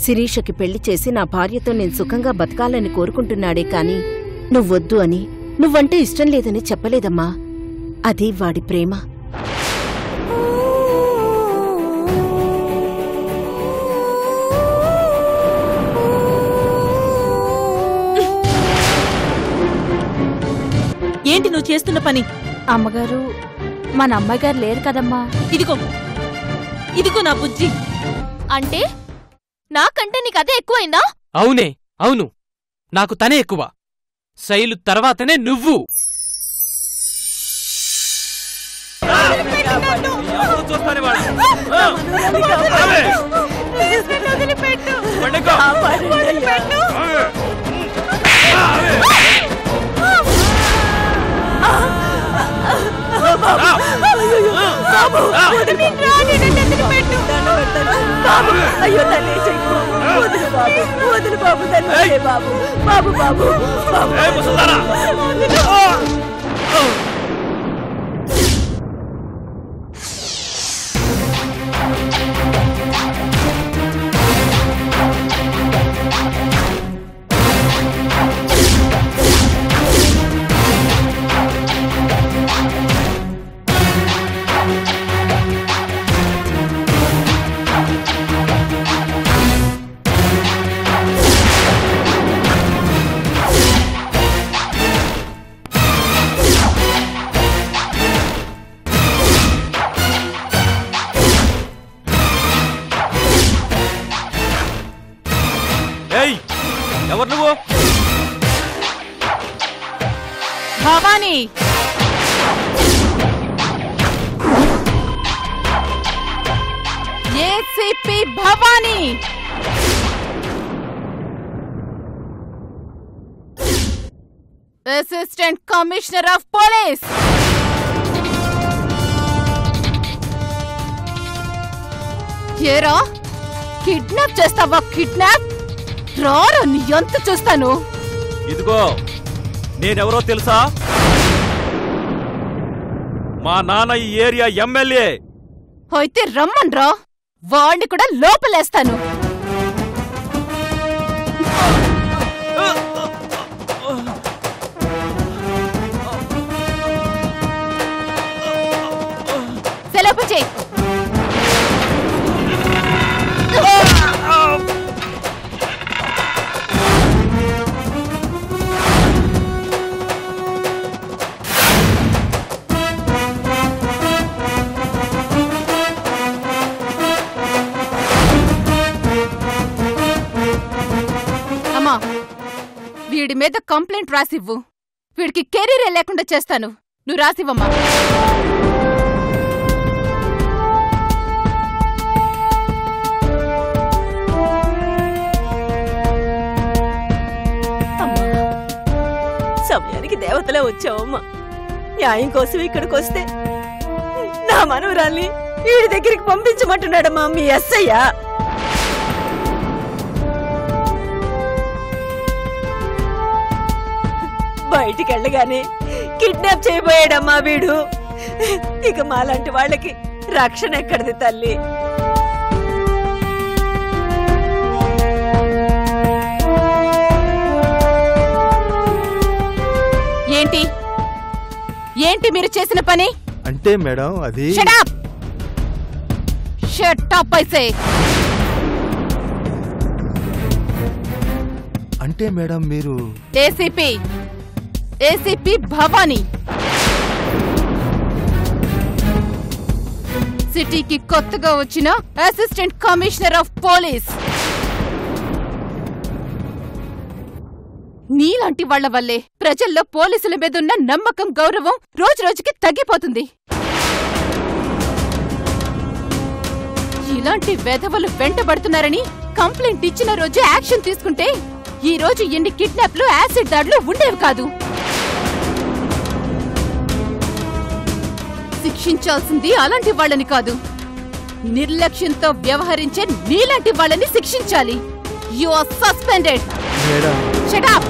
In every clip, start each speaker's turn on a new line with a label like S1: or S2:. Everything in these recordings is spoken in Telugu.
S1: శిరీషకి పెళ్లి చేసి నా భార్యతో నేను సుఖంగా బతకాలని కోరుకుంటున్నాడే కాని నువ్వొద్దు అని, నువ్వంటే ఇష్టం లేదని చెప్పలేదమ్మా. అది వాడి ప్రేమ.
S2: ఏంటి నువ్వు చేస్తున్న పని?
S3: అమ్మగారు, మన అమ్మాయిగారు లేరు కదమ్మా.
S2: ఇదిగో ఇదిగో నా బుజ్జి.
S3: అంటే నాకంటే నీకు అదే ఎక్కువైందా?
S4: అవునే, అవును, నాకు తనే ఎక్కువ. శైలు తర్వాతనే నువ్వు.
S2: అయ్యో తల్లి, వదులు బాబు, వదులు బాబు, తల్లి బాబు, బాబు బాబు
S4: ఎవరు నువ్వు?
S2: Bhavani. ACP Bhavani. Assistant commissioner of police. ఏరా, కిడ్నాప్ చేస్తావా? కిడ్నాప్ రారా, నీ ఎంత చూస్తాను.
S5: ఇదిగో, నేనెవరో తెలుసా? మా నాన్న ఈ ఏరియా ఎమ్మెల్యే.
S2: అయితే రమ్మన్రా, వాణ్ణి కూడా లోపలేస్తాను. సెలవు చేయి. వీడి మీద కంప్లైంట్ రాసివ్వు. వీడికి కెరీరే లేకుండా చేస్తాను. నువ్వు రాసివ్వమ్మా.
S6: సమయానికి దేవతలా వచ్చావమ్మా. న్యాయం కోసం ఇక్కడికి వస్తే నా మనవరాల్ని వీడి దగ్గరికి పంపించమంటున్నాడమ్మా మీ ఎస్ఐయ్య. బయటికి వెళ్ళగానే కిడ్నాప్ చేయబోయాడమ్మా వీడు. ఇక మాలాంటి వాళ్ళకి రక్షణ ఎక్కడిది తల్లి?
S2: ఏంటి ఏంటి మీరు చేసిన పని?
S7: అంటే మేడం అది
S2: shut up. Shut up I say.
S7: అంటే మేడం మీరు
S2: ఏసీపీ భవానీ. సిటీకి కొత్తగా వచ్చిన అసిస్టెంట్ కమిషనర్ ఆఫ్ పోలీస్. నీలాంటి వాళ్ల వల్లే ప్రజల్లో పోలీసుల మీదున్న నమ్మకం, గౌరవం రోజురోజుకి తగ్గిపోతుంది. ఇలాంటి వెధవలు వెంటబడుతున్నారని కంప్లైంట్ ఇచ్చిన రోజు యాక్షన్ తీసుకుంటే ఈ రోజు ఎన్ని కిడ్నాప్లు, యాసిడ్ దాడులు ఉండేవి కాదు. శిక్షించాల్సింది అలాంటి వాళ్ళని కాదు, నిర్లక్ష్యంతో వ్యవహరించే నీలాంటి వాళ్ళని శిక్షించాలి. You are suspended. Shut up.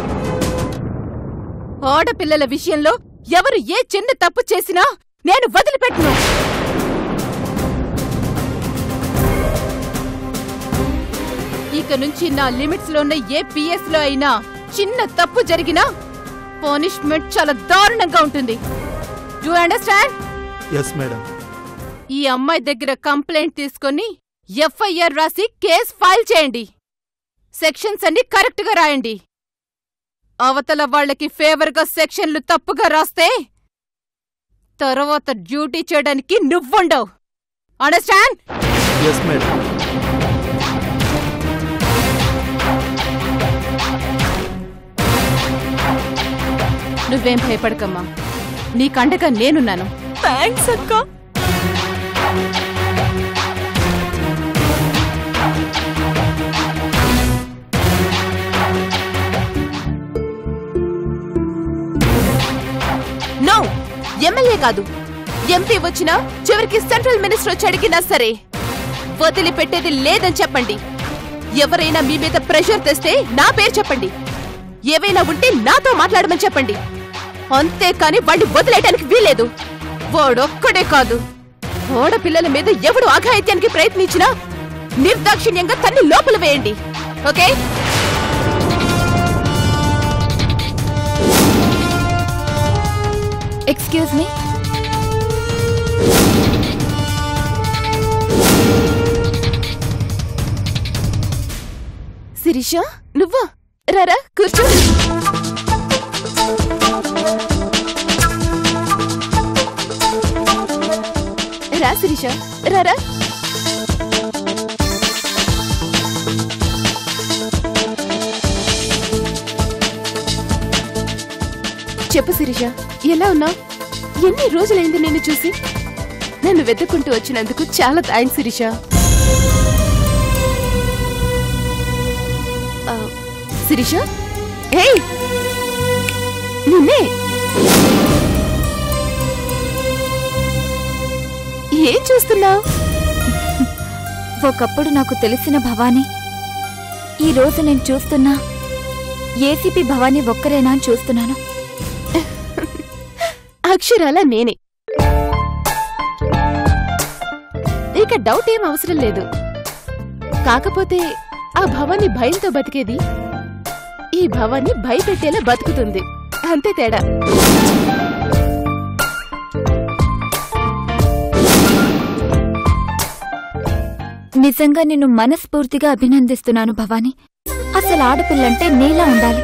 S2: ఆడపిల్లల విషయంలో ఎవరు ఏ చిన్న తప్పు చేసినా నేను వదిలిపెట్టను. ఇక నుంచి నా లిమిట్స్ లో ఉన్న ఏ పిఎస్ లో అయినా చిన్న తప్పు జరిగినా పనిష్మెంట్ చాలా దారుణంగా ఉంటుంది. Do understand?
S7: Yes madam.
S2: ఈ అమ్మాయి దగ్గర కంప్లైంట్ తీసుకొని ఎఫ్ఐఆర్ రాసి కేస్ ఫైల్ చేయండి. సెక్షన్స్ అన్ని కరెక్ట్ గా రాయండి. అవతల వాళ్లకి ఫేవర్గా సెక్షన్లు తప్పుగా రాస్తే తర్వాత డ్యూటీ చేయడానికి నువ్వుండవు. అండర్స్టాండ్?
S7: Yes madam.
S2: నువ్వేం భయపడకమ్మా, నీకండగా నేనున్నాను.
S6: థ్యాంక్స్ అక్క.
S2: నో, ఎమ్మెల్యే కాదు, ఎంపీ వచ్చినా చివరికి సెంట్రల్ మినిస్టర్ వచ్చి అడిగినా సరే వదిలిపెట్టేది లేదని చెప్పండి. ఎవరైనా మీ మీద ప్రెషర్ తెస్తే నా పేరు చెప్పండి. ఏవైనా ఉంటే నాతో మాట్లాడమని చెప్పండి. అంతేకాని వాడిని వదిలేయటానికి వీలేదు. వాడొక్కడే కాదు, ఓడపిల్లల మీద ఎవడు అఘాయిత్యానికి ప్రయత్నించినా నిర్దాక్షిణ్యంగా తన్ని లోపల వేయండి. ఓకే?
S3: Excuse me.
S2: శిరీష, నువ్వా? రారా కూర్చో. రా శిరీష, రారా. చెప్పు శిరీష, ఎలా ఉన్నావు? ఎన్ని రోజులైంది నిన్ను చూసి? నన్ను వెతుక్కుంటూ వచ్చినందుకు చాలా థ్యాంక్స్ శిరీష. శిరీష, హే, నిన్నే. ఏం చూస్తున్నావు?
S3: ఒకప్పుడు నాకు తెలిసిన భవానీ, ఈ రోజు నేను చూస్తున్నా ఏసీపీ భవానీ ఒక్కరేనా అని చూస్తున్నాను.
S2: అక్షరాల నేనే. ఇక డౌట్ ఏం అవసరం లేదు. కాకపోతే ఆ భవానీ భయంతో బతికేది, ఈ భవానీ భయపెట్టేలా బతుకుతుంది. అంతే తేడా.
S3: నిజంగా నిన్ను మనస్ఫూర్తిగా అభినందిస్తున్నాను భవానీ. అసలు ఆడపిల్లంటే నీలా ఉండాలి.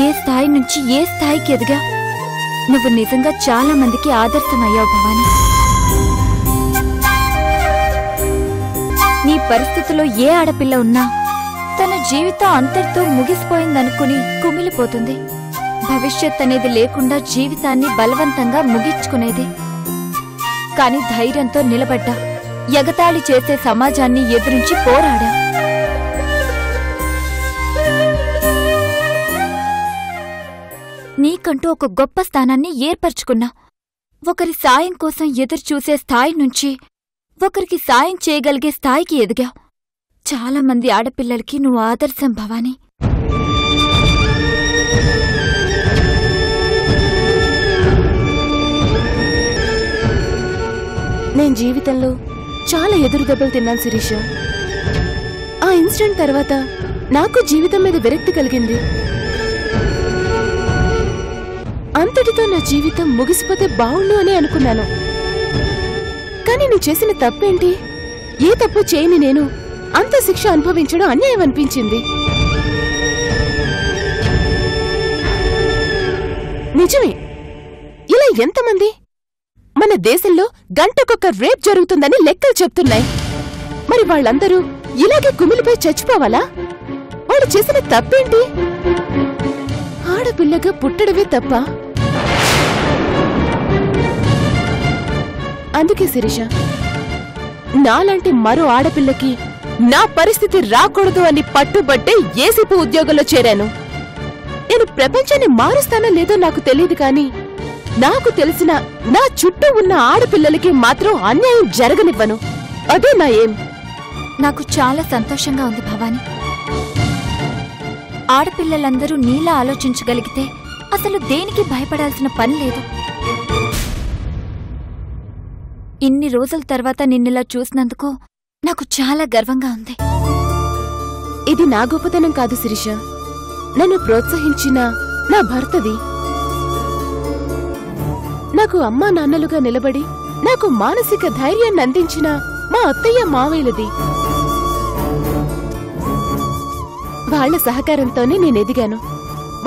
S3: ఏ స్థాయి నుంచి ఏ స్థాయికి ఎదిగా నువ్వు నిజంగా చాలా మందికి ఆదర్శమయ్యావు భవానీ. నీ పరిస్థితిలో ఏ ఆడపిల్ల ఉన్నా తన జీవితం అంతటితో ముగిసిపోయిందనుకుని కుమిలిపోతుంది. భవిష్యత్ అనేది లేకుండా జీవితాన్ని బలవంతంగా ముగించుకునేది. కాని ధైర్యంతో నిలబడ్డా, ఎగతాళి చేసే సమాజాన్ని ఎదురించి పోరాడా. నీకంటూ ఒక గొప్ప స్థానాన్ని ఏర్పరచుకున్నా. ఒకరి సాయం కోసం ఎదురుచూసే స్థాయి నుంచి ఒకరికి సాయం చేయగలిగే స్థాయికి ఎదిగా. చాలా మంది ఆడపిల్లలకి నువ్వు ఆదర్శం భవానీ.
S2: నేను జీవితంలో చాలా ఎదురు దెబ్బలు తిన్నాను శిరీష. ఆ ఇన్సిడెంట్ తర్వాత నాకు జీవితం మీద విరక్తి కలిగింది. అంతటితో నా జీవితం ముగిసిపోతే బావుండు అని అనుకున్నాను. కానీ నువ్వు చేసిన తప్పేంటి? ఏ తప్పు చేయని నేను అంత శిక్ష అనుభవించడం అన్యాయం అనిపించింది. నిజమే, ఇలా ఎంతమంది? మన దేశంలో గంటకొక రేప్ జరుగుతుందని లెక్కలు చెప్తున్నాయి. మరి వాళ్ళందరూ ఇలాగే కుమిలిపోయి చచ్చిపోవాలా? వాడు చేసిన తప్పేంటి? ఆడపిల్లగా పుట్టడమే తప్ప. అందుకే శిరీష, నాలాంటి మరో ఆడపిల్లకి నా పరిస్థితి రాకూడదు అని పట్టుబట్టే ఏసీపీ ఉద్యోగంలో చేరాను. నేను ప్రపంచాన్ని మారుస్తానో లేదో నాకు తెలియదు, కానీ నాకు తెలిసిన నా చుట్టూ ఉన్న ఆడపిల్లలకి మాత్రం అన్యాయం జరగనివ్వను. అదే నా ఏం.
S3: నాకు చాలా సంతోషంగా ఉంది భవానీ. ఆడపిల్లలందరూ నీలా ఆలోచించగలిగితే అసలు దేనికి భయపడాల్సిన పని లేదు. ఇన్ని రోజుల తర్వాత నిన్నిలా చూసినందుకు నాకు చాలా గర్వంగా ఉంది.
S2: ఇది నా గొప్పతనం కాదు శిరీష, నన్ను ప్రోత్సహించిన నా భర్తది. నాకు అమ్మా నాన్నలుగా నిలబడి నాకు మానసిక ధైర్యాన్ని అందించిన మా అత్తయ్య మావయ్యలది. వాళ్ల సహకారంతోనే నేనెదిగాను.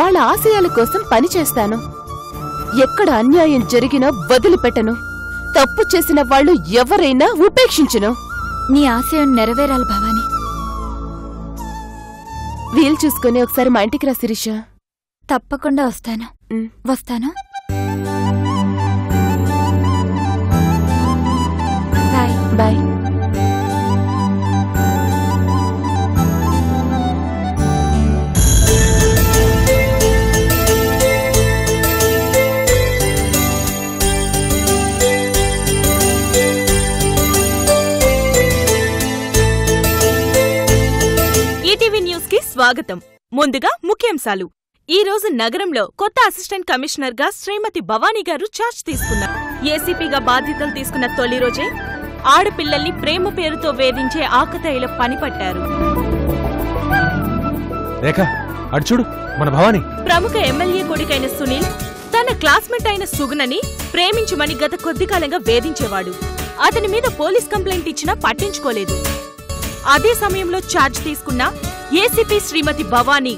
S2: వాళ్ల ఆశయాల కోసం పనిచేస్తాను. ఎక్కడ అన్యాయం జరిగినా వదిలిపెట్టను. తప్పు చేసిన వాళ్లు ఎవరైనా ఉపేక్షించును.
S3: నీ ఆశయం నెరవేరాలి భవాని.
S2: వీలు చూసుకుని ఒకసారి మా ఇంటికి రా శిరీష.
S3: తప్పకుండా వస్తాను. వస్తాను. బాయ్.
S2: బాయ్.
S8: ఈటీవీ న్యూస్ కి స్వాగతం. ముందుగా ముఖ్యాంశాలు. ఈ రోజు నగరంలో కొత్త అసిస్టెంట్ కమిషనర్ గా శ్రీమతి భవానీ గారు ఛార్జ్ తీసుకున్నారు. ఏసీపీగా బాధ్యతలు తీసుకున్న తొలి రోజే ఆడపిల్లల్ని ప్రేమ పేరుతో వేధించే ఆకతాయిల పనిపట్టారు.
S4: రేఖ, అటు చూడు, మన భవానీ.
S8: ప్రముఖ ఎమ్మెల్యే కొడుకైన సునీల్ తన క్లాస్మేట్ అయిన సుగుణని ప్రేమించమని గత కొద్ది కాలంగా వేధించేవాడు. అతని మీద పోలీస్ కంప్లైంట్ ఇచ్చినా పట్టించుకోలేదు. అదే సమయంలో ఛార్జ్ తీసుకున్న ఏసీపీ శ్రీమతి భవానీ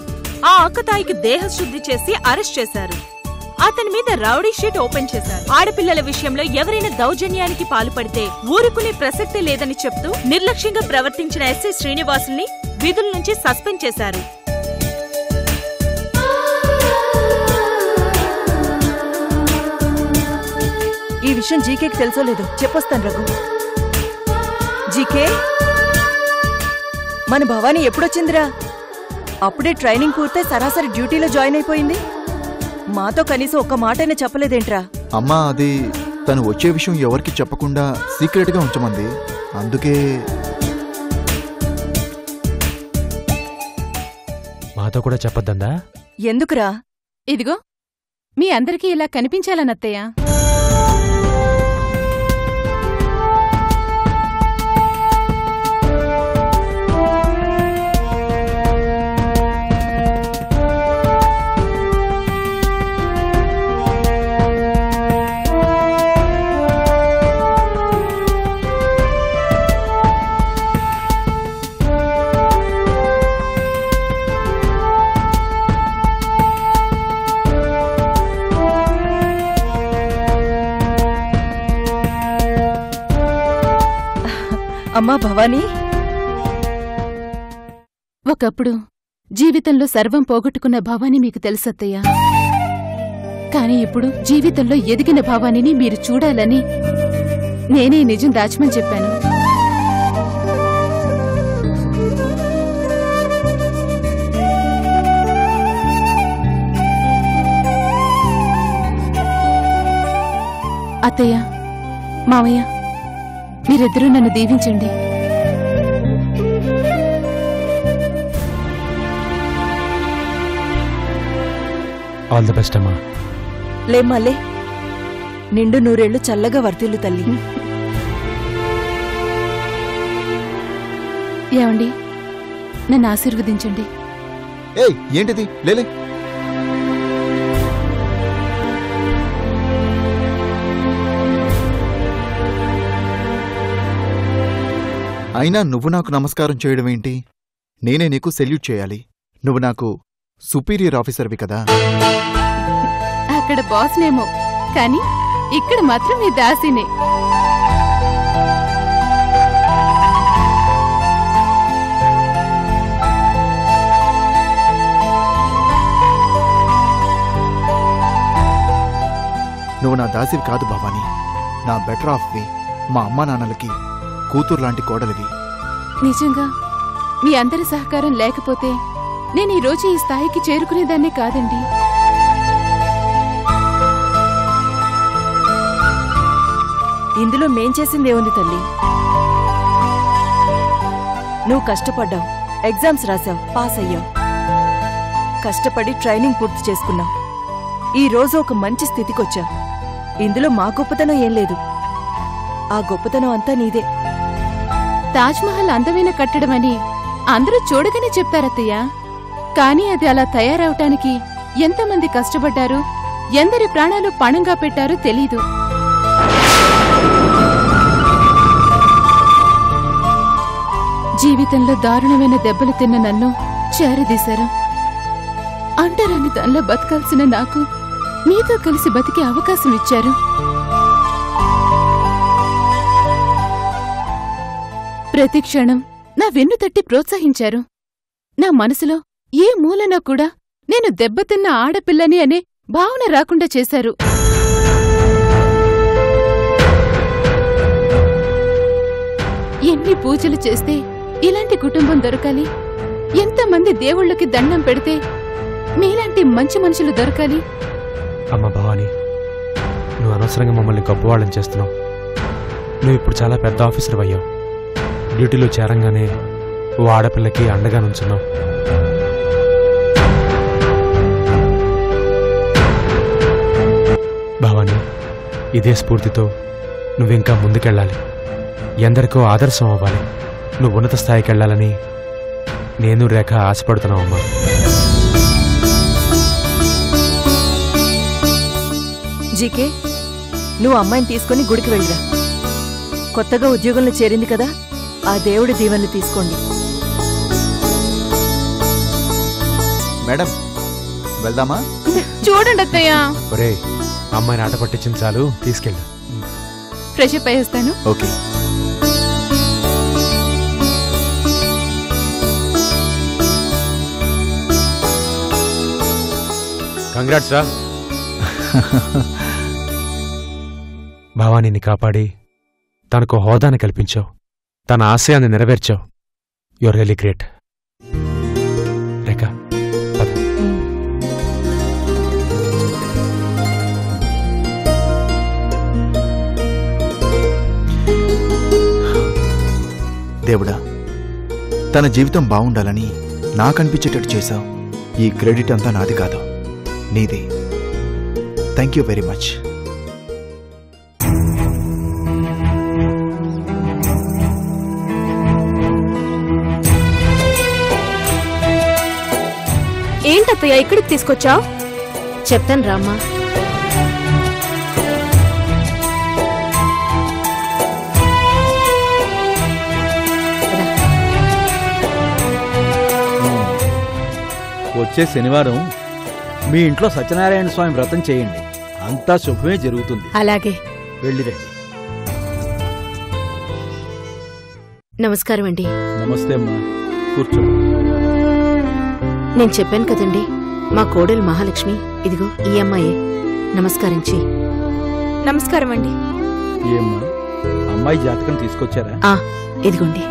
S8: ఆ ఆకతాయికి దేహశుద్ధి చేసి అరెస్ట్ చేశారు. అతని మీద రౌడీ షీట్ ఓపెన్ చేశారు. ఆడపిల్లల విషయంలో ఎవరైనా దౌర్జన్యానికి పాల్పడితే ఊరుకునే ప్రసక్తే లేదని చెప్తూ నిర్లక్ష్యంగా ప్రవర్తించిన ఎస్ఐ శ్రీనివాసుల్ని విధుల నుంచి సస్పెండ్ చేశారు.
S6: ఈ విషయం జీకేకి తెలుసో లేదో చెప్పొస్తాను రఘు. జీకే, మన భవానీ ఎప్పుడొచ్చిందిరా? అప్పుడే ట్రైనింగ్ పూర్తయి సరాసరి డ్యూటీలో జాయిన్ అయిపోయింది. మాతో కనీసం ఒక్క మాటైనా చెప్పలేదేంట్రా?
S7: అమ్మా, అది తను వచ్చే విషయం ఎవరికి చెప్పకుండా సీక్రెట్ గా ఉంచమంది. అందుకే
S4: మాతో కూడా చెప్పొద్దందా?
S6: ఎందుకురా?
S2: ఇదిగో మీ అందరికీ ఇలా కనిపించాలనత్తయ్య.
S6: అమ్మా భవానీ,
S2: ఒకప్పుడు జీవితంలో సర్వం పోగొట్టుకున్న భవానీ మీకు తెలుసత్తయ్యా. కాని ఇప్పుడు జీవితంలో ఎదిగిన భవానీని మీరు చూడాలని నేనే నిజం దాచమని చెప్పాను. అత్తయ్య, మావయ్య, మీరిద్దరూ నన్ను దీవించండి.
S4: ఆల్ ది బెస్ట్ అమ్మా.
S6: లేమ్మలే, నిండు నూరేళ్లు చల్లగా వర్తిల్లు తల్లి.
S2: ఏమండి, నన్ను ఆశీర్వదించండి.
S7: ఏయ్, ఏంటిది? లేలే. అయినా నువ్వు నాకు నమస్కారం చేయడం ఏంటి? నేనే నీకు సెల్యూట్ చేయాలి. నువ్వు నాకు సుపీరియర్ ఆఫీసర్వి కదా.
S2: అక్కడ బాస్నేమో, కానీ ఇక్కడ మాత్రం మీ దాసినే.
S7: నువ్వు నా దాసివి కాదు భవానీ, నా బెటర్ ఆఫ్వి. మా అమ్మా నాన్నలకి కూతురు లాంటి కోడలివి.
S2: నిజంగా మీ అందరి సహకారం లేకపోతే నేను ఈ రోజు ఈ స్థాయికి చేరుకునేదాన్నే కాదండి.
S6: ఇందులో మేం చేసిందేముంది తల్లి? నువ్వు కష్టపడ్డావు, ఎగ్జామ్స్ రాశావు, పాస్ అయ్యావు. కష్టపడి ట్రైనింగ్ పూర్తి చేసుకున్నావు. ఈ రోజు ఒక మంచి స్థితికొచ్చావు. ఇందులో మా గొప్పతనం ఏం లేదు. ఆ గొప్పతనం అంతా నీదే.
S2: తాజ్మహల్ అందమైన కట్టడమని అందరూ చూడగానే చెప్తారత్తయ్య. కానీ అది అలా తయారవటానికి ఎంతమంది కష్టపడ్డారు, ఎందరి ప్రాణాలు పణంగా పెట్టారో తెలీదు. జీవితంలో దారుణమైన దెబ్బలు తిన్న నన్ను చేరదీశారు. అంటరాని దానిలో బతకాల్సిన నాకు నీతో కలిసి బతికే అవకాశం ఇచ్చారు. ప్రతి క్షణం నా వెన్ను తట్టి ప్రోత్సహించారు. నా మనసులో ఏ మూలన కూడా నేను దెబ్బతిన్న ఆడపిల్లని అనే భావన రాకుండా చేశారు. ఎన్ని పూజలు చేస్తే ఇలాంటి కుటుంబం దొరకాలి, ఎంతమంది దేవుళ్ళకి దండం పెడితే మీలాంటి మంచి మనుషులు దొరకాలి.
S9: అమ్మ భవానీ, నువ్వు అనవసరంగా మమ్మల్ని గొప్పవాళ్ళని చేస్తున్నావు. నువ్వు ఇప్పుడు చాలా పెద్ద ఆఫీసర్ అయ్యావు. డ్యూటీలో చేరంగానే ఓ ఆడపిల్లకి అండగా నుంచున్నావు. భవానీ, ఇదే స్ఫూర్తితో నువ్వింకా ముందుకెళ్ళాలి. ఎందరికో ఆదర్శం అవ్వాలి. నువ్వు ఉన్నత స్థాయికి వెళ్ళాలని నేను రేఖ ఆశపడుతున్నావమ్మా.
S6: జీకే, నువ్వు అమ్మాయిని తీసుకుని గుడికి వెళ్ళిరా. కొత్తగా ఉద్యోగంలో చేరింది కదా, ఆ దేవుడి దీవెనలు తీసుకోండి.
S7: మేడం, వెళ్దామా?
S2: చూడండి అత్తయ్య.
S9: ఒరే, అమ్మాయిని ఆట పట్టించింది చాలు, తీసుకెళ్ళు.
S2: ఫ్రెష్ అప్ అయ్యేస్తాను.
S7: ఓకే.
S9: కంగ్రాట్స్ రా. భవానీని కాపాడి తనకు హోదాని కల్పించావు. తన ఆశయాన్ని నెరవేర్చావు. Your really great. రేఖ, పద.
S7: దేవుడా, తన జీవితం బావుండాలని నాకనిపించేటట్టు చేశావు. ఈ క్రెడిట్ అంతా నాది కాదు, నీదే. Thank you very much.
S3: ఏంటత్తయ్య ఇక్కడికి తీసుకొచ్చావు?
S1: చెప్తాను రామ్మా.
S10: వచ్చే శనివారం మీ ఇంట్లో సత్యనారాయణ స్వామి వ్రతం చేయండి. అంతా శుభమే జరుగుతుంది.
S1: అలాగే.
S10: వెళ్ళిరండి.
S1: నమస్కారం అండి.
S10: నమస్తే అమ్మా, కూర్చో.
S1: నేను చెప్పాను కదండి, మా కోడలు మహాలక్ష్మి. ఇదిగో ఈ అమ్మాయే. నమస్కారం చెయ్యి.
S3: నమస్కారం అండి.
S10: ఏమ్మా, అమ్మాయి జాతకం తీసుకొచ్చారా?
S1: ఇదిగోండి.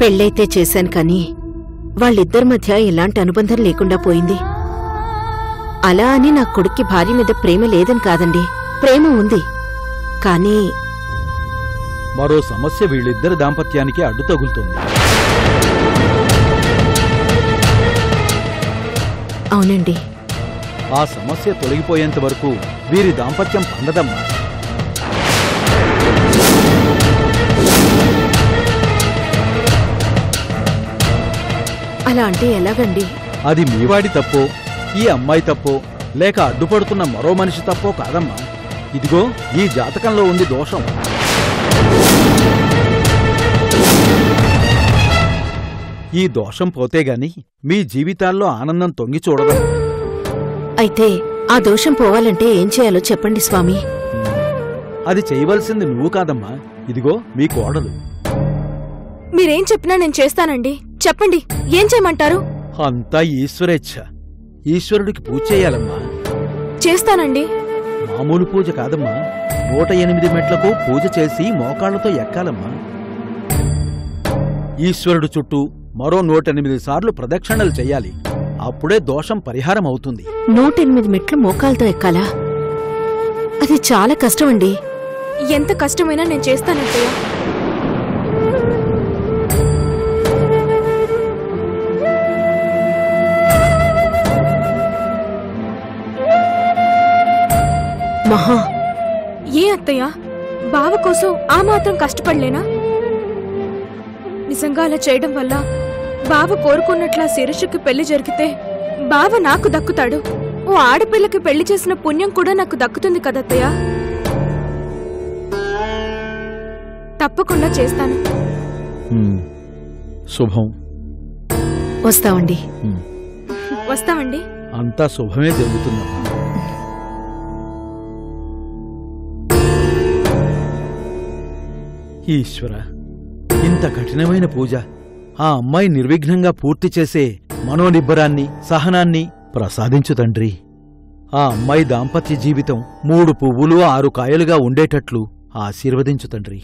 S1: పెళ్ళైతే చేశాను కానీ వాళ్ళిద్దరి మధ్య ఎలాంటి అనుబంధం లేకుండా పోయింది. అలా అని నా కొడుక్కి భార్య మీద ప్రేమ లేదని కాదండి, ప్రేమ ఉంది. కానీ
S10: మరో సమస్య వీళ్ళిద్దరి దాంపత్యానికి అడ్డు తగులుతోంది.
S1: అవునండి.
S10: ఆ సమస్య తొలగిపోయేంత వరకు వీరి దాంపత్యం పండదమ్మా.
S1: అలా అంటే ఎలాగండి?
S10: అది మీవాడి తప్పో, ఈ అమ్మాయి తప్పో, లేక అడ్డుపడుతున్న మరో మనిషి తప్పో కాదమ్మా. ఇదిగో ఈ జాతకంలో ఉంది దోషం. ఈ దోషం పోతేగాని మీ జీవితాల్లో ఆనందం తొంగి చూడదు.
S1: అయితే ఆ దోషం పోవాలంటే ఏం చేయాలో చెప్పండి స్వామి.
S10: అది చేయవలసింది నువ్వు కాదమ్మా, ఇదిగో మీ కోడలు.
S3: మీరేం చెప్పినా నేను చేస్తానండి. చెప్పండి, ఏం చేయమంటారు?
S10: అంతా ఈశ్వరేచ్ఛ. ఈశ్వరుడికి పూజ చేయాలమ్మా.
S3: చేస్తానండి.
S10: మామూలు పూజ కాదమ్మా, 108 మెట్లకు పూజ చేసి మోకాళ్లతో ఎక్కాలమ్మా. ఈశ్వరుడు చుట్టూ మరో 108 సార్లు ప్రదక్షిణలు చెయ్యాలి. అప్పుడే దోషం పరిహారం అవుతుంది.
S1: 108 మెట్లు మోకాలతో ఎక్కాలా? అది చాలా కష్టమండి.
S3: ఎంత కష్టమైనా నేను చేస్తానత్తయ్య.
S1: మహా,
S3: ఏ అత్తయ్య, బావ కోసం ఆ మాత్రం కష్టపడలేనా? నిజంగా అలా చేయడం వల్ల బావ కోరుకున్నట్లా శిరీషకి పెళ్లి జరిగితే బావ నాకు దక్కుతాడు. ఓ ఆడపిల్లకి పెళ్లి చేసిన పుణ్యం కూడా నాకు దక్కుతుంది కదత్తయ్య. తప్పకుండా చేస్తాను.
S10: శుభం.
S1: వస్తామండి.
S3: వస్తామండి.
S10: అంతా శుభమే జరుగుతుందమ్మా. ఈశ్వర, ఇంత కఠినమైన పూజ ఆ అమ్మాయి నిర్విఘ్నంగా పూర్తి చేసే మనోనిబ్బరాన్ని, సహనాన్ని ప్రసాదించు తండ్రి. ఆ అమ్మాయి దాంపత్య జీవితం 3 పువ్వులు 6 కాయలుగా ఉండేటట్లు ఆశీర్వదించు తండ్రి.